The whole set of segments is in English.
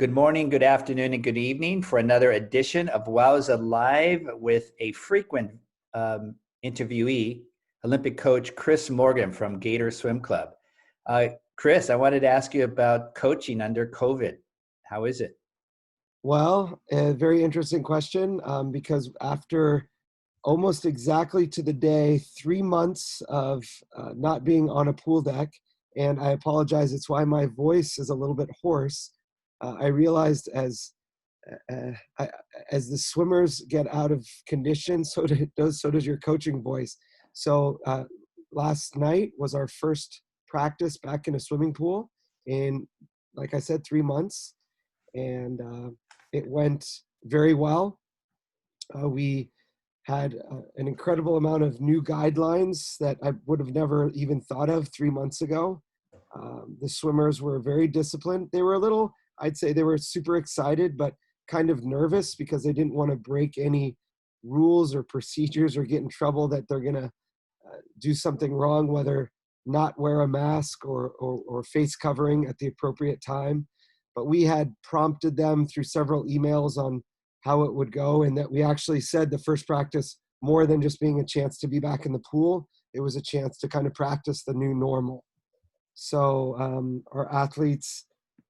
Good morning, good afternoon, and good evening for another edition of WOWSA Live with a frequent interviewee, Olympic coach Chris Morgan from Gator Swim Club. Chris, I wanted to ask you about coaching under COVID. How is it? Well, a very interesting question because after almost exactly to the day, 3 months of not being on a pool deck, and I apologize, it's why my voice is a little bit hoarse. I realized uh, as the swimmers get out of condition, so does your coaching voice. So last night was our first practice back in a swimming pool in, like I said, 3 months, and it went very well. We had an incredible amount of new guidelines that I would have never even thought of 3 months ago. The swimmers were very disciplined. They were a little, I'd say they were super excited, but kind of nervous because they didn't want to break any rules or procedures or get in trouble that they're going to do something wrong, whether not wear a mask or face covering at the appropriate time. But we had prompted them through several emails on how it would go, and that we actually said the first practice, more than just being a chance to be back in the pool, it was a chance to kind of practice the new normal. So our athletes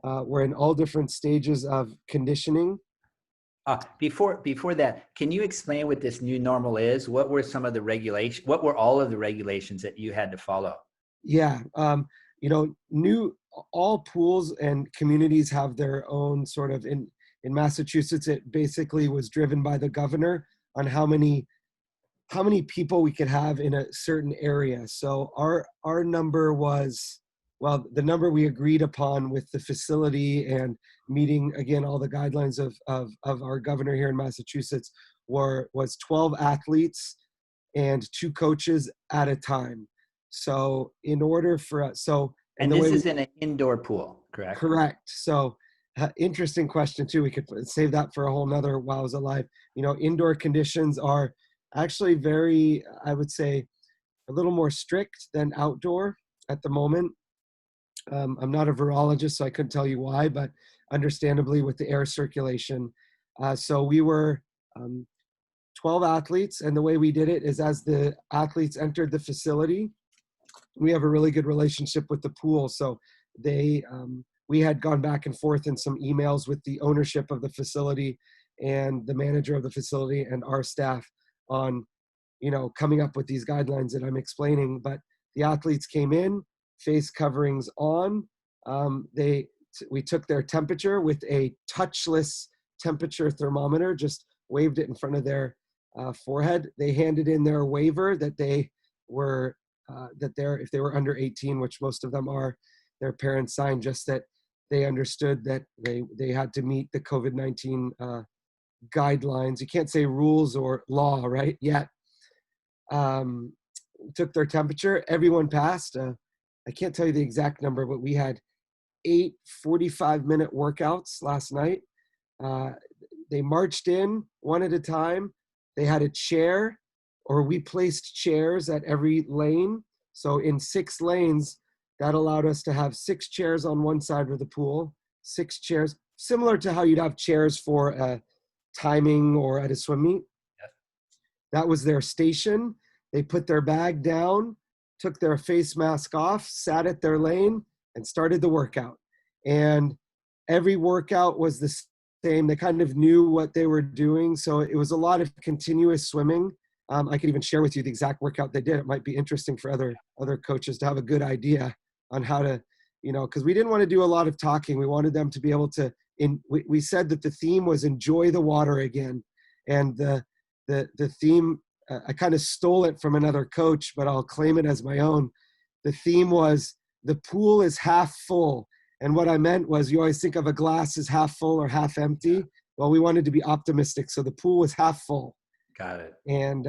were in all different stages of conditioning. Before that, can you explain what this new normal is? What were some of the regulations? What were all of the regulations that you had to follow? Yeah, all pools and communities have their own sort of, in Massachusetts, it basically was driven by the governor on how many people we could have in a certain area. So our number was, well, the number we agreed upon with the facility and meeting again all the guidelines of our governor here in Massachusetts was 12 athletes and 2 coaches at a time. So in order for us, And this is in an indoor pool, correct? Correct. So interesting question too. We could save that for a whole nother WOWSA Live. Indoor conditions are actually very, I would say, a little more strict than outdoor at the moment. I'm not a virologist, so I couldn't tell you why, but understandably with the air circulation. So we were 12 athletes, and the way we did it is as the athletes entered the facility, we have a really good relationship with the pool. So we had gone back and forth in some emails with the ownership of the facility and the manager of the facility and our staff on, coming up with these guidelines that I'm explaining. But the athletes came in, face coverings on. We took their temperature with a touchless temperature thermometer, just waved it in front of their forehead. They handed in their waiver that they were if they were under 18, which most of them are, their parents signed just that they understood that they had to meet the COVID-19 guidelines. You can't say rules or law, right? Yet. Took their temperature. Everyone passed. I can't tell you the exact number, but we had 8 45-minute workouts last night. They marched in one at a time. They had a chair, or we placed chairs at every lane. So in 6 lanes, that allowed us to have 6 chairs on one side of the pool, 6 chairs, similar to how you'd have chairs for timing or at a swim meet. Yes. That was their station. They put their bag down, took their face mask off, sat at their lane, and started the workout. And every workout was the same. They kind of knew what they were doing. So it was a lot of continuous swimming. I could even share with you the exact workout they did. It might be interesting for other coaches to have a good idea on how to, because we didn't want to do a lot of talking. We wanted them to be able to, we said that the theme was enjoy the water again. And the theme, I kind of stole it from another coach, but I'll claim it as my own. The theme was the pool is half full. And what I meant was, you always think of a glass as half full or half empty. Well, we wanted to be optimistic. So the pool was half full. Got it. And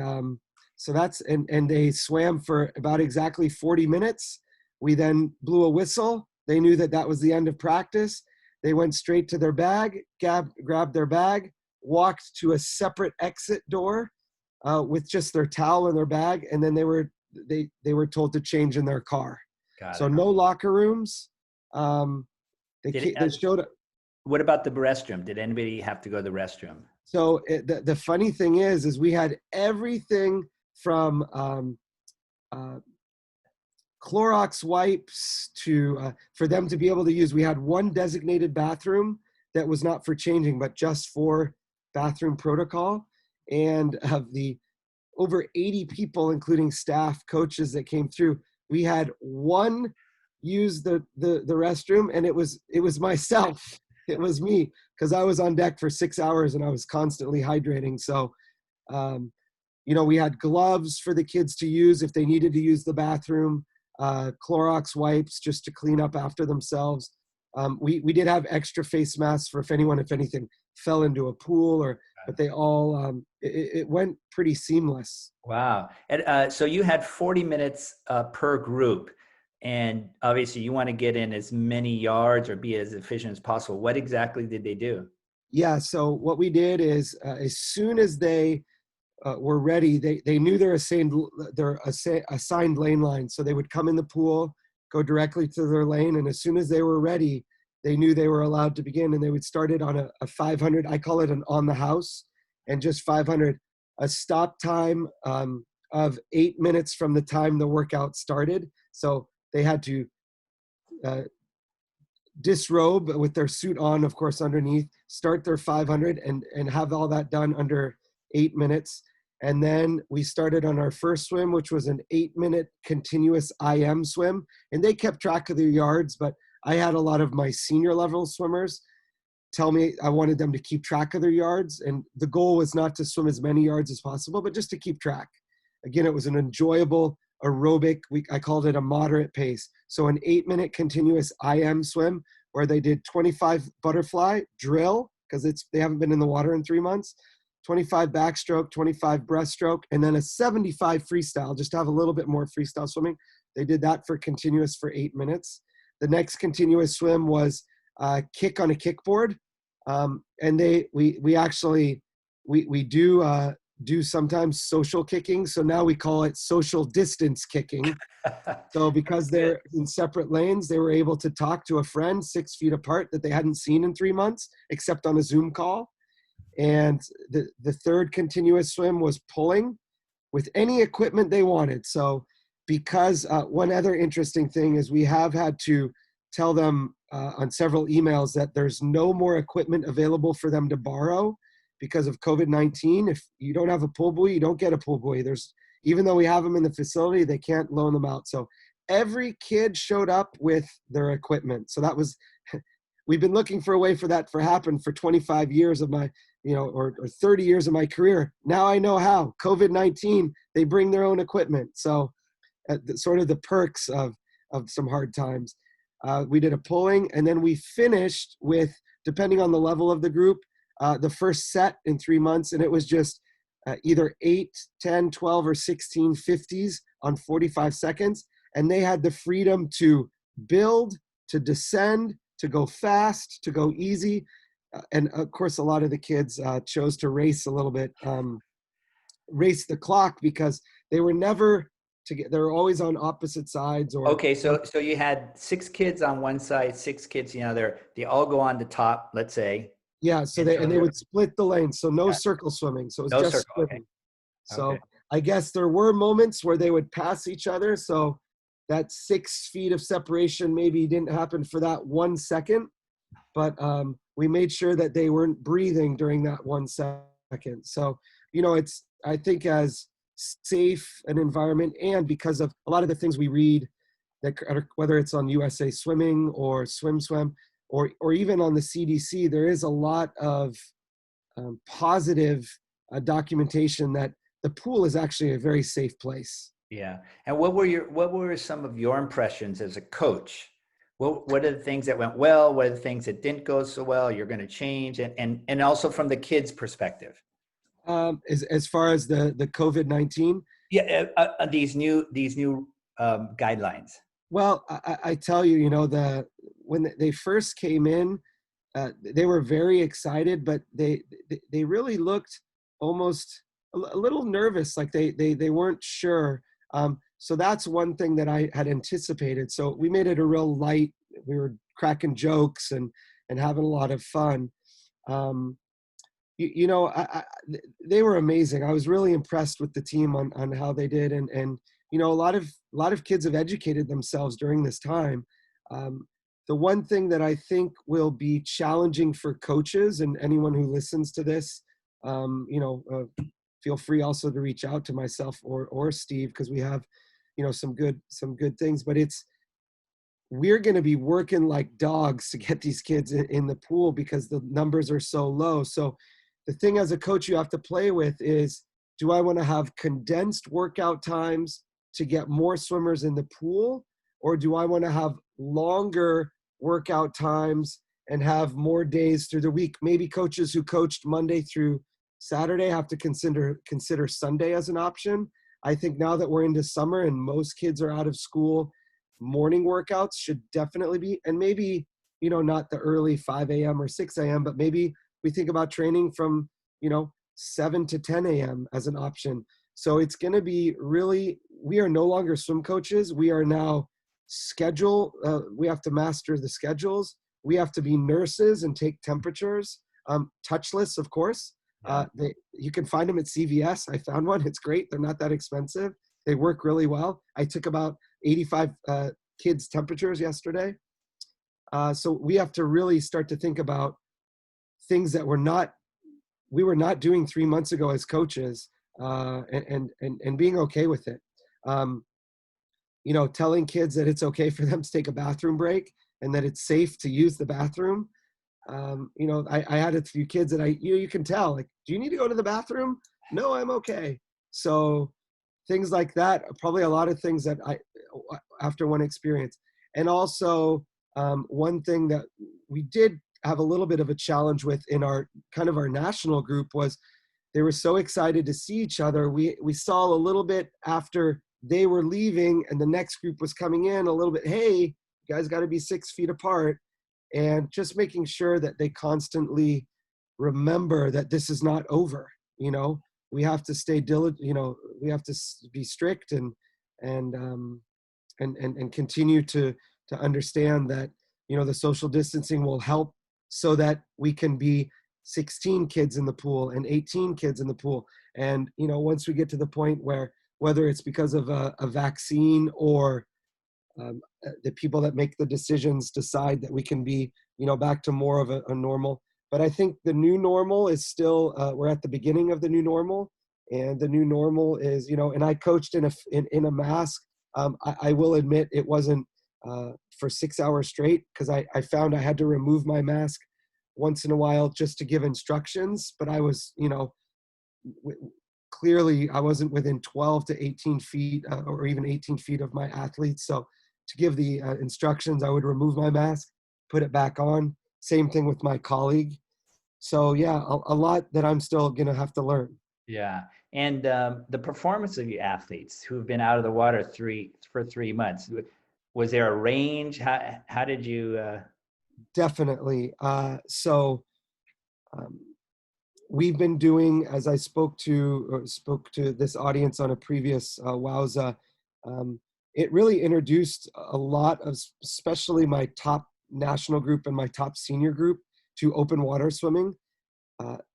so that's, and they swam for about exactly 40 minutes. We then blew a whistle. They knew that was the end of practice. They went straight to their bag, grabbed their bag, walked to a separate exit door with just their towel in their bag. And then they were told to change in their car. Got So it. no locker rooms. They showed up. what about the restroom? Did anybody have to go to the restroom? So the funny thing is we had everything from uh, Clorox wipes to for them to be able to use. We had one designated bathroom that was not for changing, but just for bathroom protocol. And of the over 80 people, including staff, coaches that came through, we had one use the restroom, and it was myself. It was me, because I was on deck for 6 hours and I was constantly hydrating. So, we had gloves for the kids to use if they needed to use the bathroom, Clorox wipes just to clean up after themselves. We did have extra face masks for if anything fell into a pool, but they all, it went pretty seamless. Wow. And so you had 40 minutes per group, and obviously you want to get in as many yards or be as efficient as possible. What exactly did they do? Yeah, so what we did is as soon as they were ready, they knew their assigned lane line. So they would come in the pool, go directly to their lane, and as soon as they were ready, they knew they were allowed to begin, and they would start it on a 500. I call it an on the house, and just 500. A stop time of 8 minutes from the time the workout started. So they had to disrobe with their suit on, of course, underneath, start their 500 and have all that done under 8 minutes. And then we started on our first swim, which was an 8-minute continuous IM swim. And they kept track of their yards, but I had a lot of my senior level swimmers tell me I wanted them to keep track of their yards. And the goal was not to swim as many yards as possible, but just to keep track. Again, it was an enjoyable aerobic, I called it a moderate pace. So an 8-minute continuous IM swim where they did 25 butterfly drill, because they haven't been in the water in 3 months, 25 backstroke, 25 breaststroke, and then a 75 freestyle, just to have a little bit more freestyle swimming. They did that for continuous for 8 minutes. The next continuous swim was kick on a kickboard. And we actually do sometimes social kicking. So now we call it social distance kicking. So because they're in separate lanes, they were able to talk to a friend 6 feet apart that they hadn't seen in 3 months, except on a Zoom call. And the third continuous swim was pulling with any equipment they wanted. So because one other interesting thing is we have had to tell them on several emails that there's no more equipment available for them to borrow because of COVID-19. If you don't have a pull buoy, you don't get a pull buoy. Even though we have them in the facility, they can't loan them out. So every kid showed up with their equipment. So that was, we've been looking for a way for that to happen for 25 years of my, or 30 years of my career. Now I know how. COVID-19, they bring their own equipment. So sort of the perks of some hard times. We did a pulling, and then we finished with, depending on the level of the group, the first set in 3 months, and it was just either 8, 10, 12, or 16 50s on 45 seconds. And they had the freedom to build, to descend, to go fast, to go easy. And of course, a lot of the kids chose to race a little bit, race the clock, because they were never together. They were always on opposite sides. Okay, so you had 6 kids on one side, 6 kids the other. They all go on the top, let's say. Yeah, so they would split the lanes, so no circle swimming. So it was No just circle. swimming. Okay. So Okay. I guess there were moments where they would pass each other. So that 6 feet of separation maybe didn't happen for that 1 second, but we made sure that they weren't breathing during that 1 second. So, it's, I think, as safe an environment, and because of a lot of the things we read, that whether it's on USA Swimming or Swim, or even on the CDC, there is a lot of positive documentation that the pool is actually a very safe place. Yeah. And what were some of your impressions as a coach? What are the things that went well? What are the things that didn't go so well? You're going to change, and also from the kids' perspective. As far as the COVID-19. Yeah. These new guidelines. Well, I tell you, when they first came in, they were very excited, but they really looked almost a little nervous, like they weren't sure. So that's one thing that I had anticipated. So we made it a real light. We were cracking jokes, and and having a lot of fun. You know, they were amazing. I was really impressed with the team on how they did. And, you know, a lot of kids have educated themselves during this time. The one thing that I think will be challenging for coaches and anyone who listens to this, you know, feel free also to reach out to myself or Steve, because we have, you know, some good things, but we're going to be working like dogs to get these kids in the pool because the numbers are so low. So the thing as a coach you have to play with is, do I want to have condensed workout times to get more swimmers in the pool? Or do I want to have longer workout times and have more days through the week? Maybe coaches who coached Monday through Saturday have to consider Sunday as an option. I think now that we're into summer and most kids are out of school, morning workouts should definitely be, and maybe, you know, not the early 5 a.m. or 6 a.m., but maybe we think about training from, you know, 7 to 10 a.m. as an option. So it's going to be really, we are no longer swim coaches. We are now we have to master the schedules. We have to be nurses and take temperatures, touchless, of course. You can find them at CVS. I found one. It's great. They're not that expensive. They work really well. I took about 85 kids' temperatures yesterday. So we have to really start to think about things that we were not doing 3 months ago as coaches, and being okay with it. You know, telling kids that it's okay for them to take a bathroom break and that it's safe to use the bathroom. You know, I had a few kids that you can tell, like, do you need to go to the bathroom? No, I'm okay. So things like that, probably a lot of things that after one experience. And also, one thing that we did have a little bit of a challenge with in our national group was they were so excited to see each other. We saw a little bit after they were leaving and the next group was coming in a little bit, hey, you guys got to be 6 feet apart, and just making sure that they constantly remember that this is not over. You know, we have to stay diligent, you know, we have to be strict and continue to understand that, you know, the social distancing will help so that we can be 16 kids in the pool and 18 kids in the pool. And, you know, once we get to the point where, whether it's because of a vaccine or the people that make the decisions decide that we can be, you know, back to more of a normal. But I think the new normal is still, we're at the beginning of the new normal, and the new normal is, you know, and I coached in a mask. I will admit it wasn't for 6 hours straight, because I found I had to remove my mask once in a while just to give instructions. But I was, you know, clearly I wasn't within 12 to 18 feet or even 18 feet of my athletes. So to give the instructions, I would remove my mask, put it back on. Same thing with my colleague. So yeah, a lot that I'm still going to have to learn. Yeah. And the performance of your athletes who've been out of the water for 3 months, was there a range? How did you? Definitely. So we've been doing, as I spoke to this audience on a previous WOWSA, it really introduced a lot of, especially my top national group and my top senior group, to open water swimming.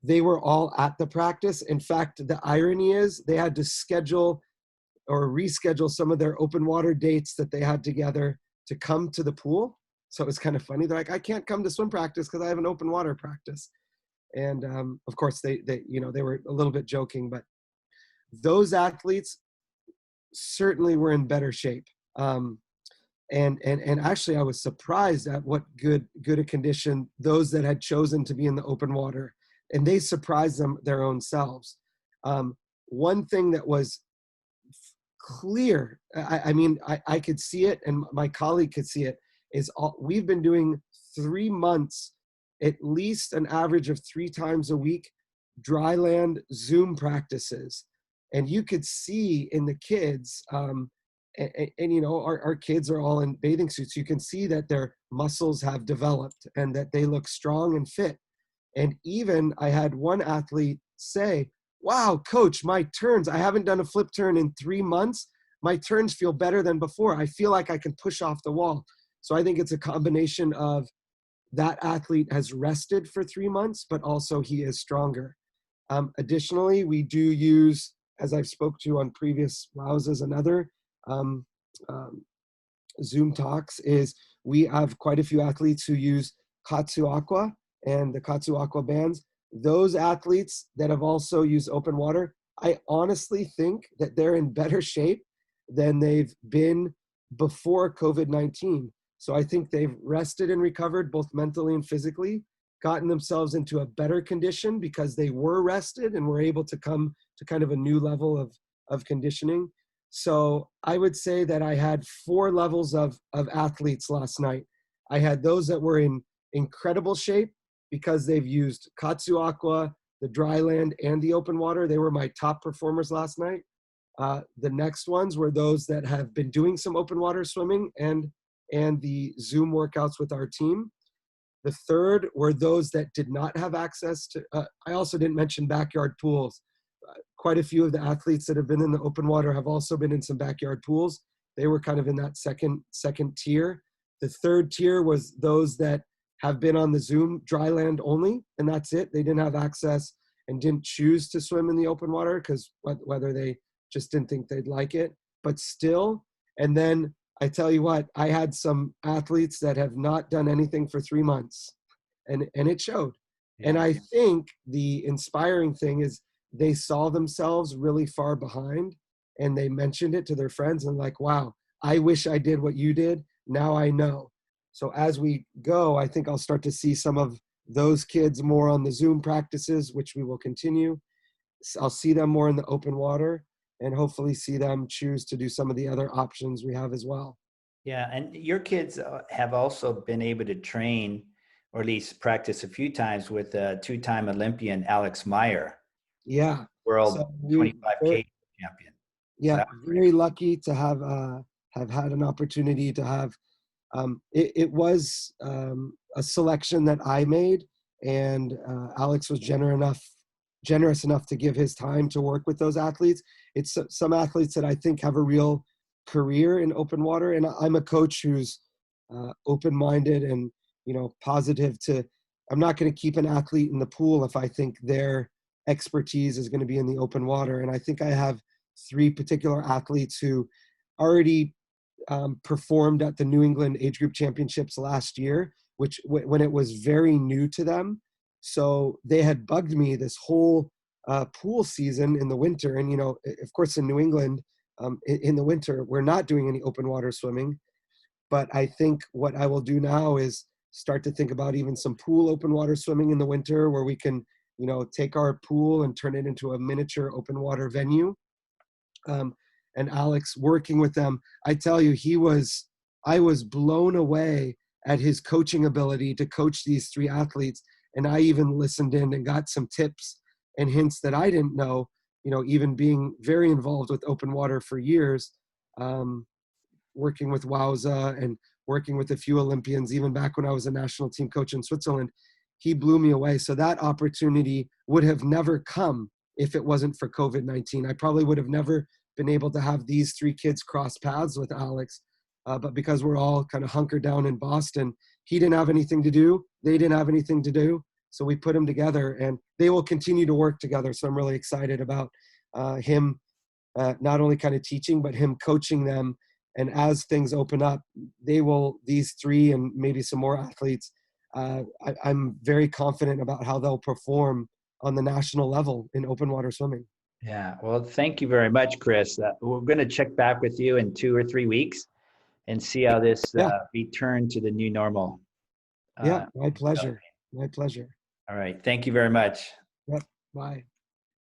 They were all at the practice. In fact, the irony is they had to schedule or reschedule some of their open water dates that they had together to come to the pool. So it was kind of funny. They're like, I can't come to swim practice because I have an open water practice. And of course they were a little bit joking, but those athletes certainly were in better shape. And actually I was surprised at what good a condition those that had chosen to be in the open water, and they surprised their own selves. One thing that was clear, I mean, I could see it, and my colleague could see it, is we've been doing 3 months, at least an average of 3 times a week, dry land Zoom practices. And you could see in the kids, and you know, our kids are all in bathing suits. You can see that their muscles have developed and that they look strong and fit. And even I had one athlete say, wow, coach, my turns, I haven't done a flip turn in 3 months. My turns feel better than before. I feel like I can push off the wall. So I think it's a combination of that athlete has rested for 3 months, but also he is stronger. Additionally, we do use, as I've spoke to on previous WOWSAs and other um, um, Zoom talks, is we have quite a few athletes who use Katsu Aqua and the Katsu Aqua bands. Those athletes that have also used open water, I honestly think that they're in better shape than they've been before COVID-19. So I think they've rested and recovered both mentally and physically, gotten themselves into a better condition because they were rested and were able to come to kind of a new level of conditioning. So I would say that I had 4 levels of athletes last night. I had those that were in incredible shape because they've used Katsu Aqua, the dry land, and the open water. They were my top performers last night. The next ones were those that have been doing some open water swimming and the Zoom workouts with our team. The third were those that did not have access to, I also didn't mention backyard pools. Quite a few of the athletes that have been in the open water have also been in some backyard pools. They were kind of in that second tier. The third tier was those that have been on the Zoom dry land only, and that's it. They didn't have access and didn't choose to swim in the open water because whether they just didn't think they'd like it, but still. And then I tell you what, I had some athletes that have not done anything for 3 months, and it showed. Yeah. And I think the inspiring thing is they saw themselves really far behind, and they mentioned it to their friends and like, wow, I wish I did what you did. Now I know. So as we go, I think I'll start to see some of those kids more on the Zoom practices, which we will continue. I'll see them more in the open water, and hopefully see them choose to do some of the other options we have as well. Yeah, and your kids have also been able to train, or at least practice a few times with two-time Olympian Alex Meyer, Yeah. world So we 25K champion. So yeah, that was very lucky to have had an opportunity to have. It was a selection that I made, and Alex was generous enough to give his time to work with those athletes. It's some athletes that I think have a real career in open water, and I'm a coach who's open-minded and positive. I'm not going to keep an athlete in the pool if I think their expertise is going to be in the open water. And I think I have 3 particular athletes who already performed at the New England Age Group Championships last year, which when it was very new to them. So they had bugged me this whole pool season in the winter. And, of course, in New England, in the winter, we're not doing any open water swimming. But I think what I will do now is start to think about even some pool open water swimming in the winter, where we can, take our pool and turn it into a miniature open water venue. And Alex, working with them, I tell you, I was blown away at his coaching ability to coach these 3 athletes. And I even listened in and got some tips and hints that I didn't know, even being very involved with open water for years, working with WOWSA and working with a few Olympians, even back when I was a national team coach in Switzerland. He blew me away. So that opportunity would have never come if it wasn't for COVID-19. I probably would have never been able to have these 3 kids cross paths with Alex. But because we're all kind of hunkered down in Boston, he didn't have anything to do. They didn't have anything to do. So we put them together, and they will continue to work together. So I'm really excited about him not only kind of teaching, but him coaching them. And as things open up, these 3 and maybe some more athletes, I'm very confident about how they'll perform on the national level in open water swimming. Yeah, well, thank you very much, Chris. We're going to check back with you in 2 or 3 weeks and see how this Yeah. return to the new normal. Yeah, my pleasure. My pleasure. All right. Thank you very much. Yep. Bye.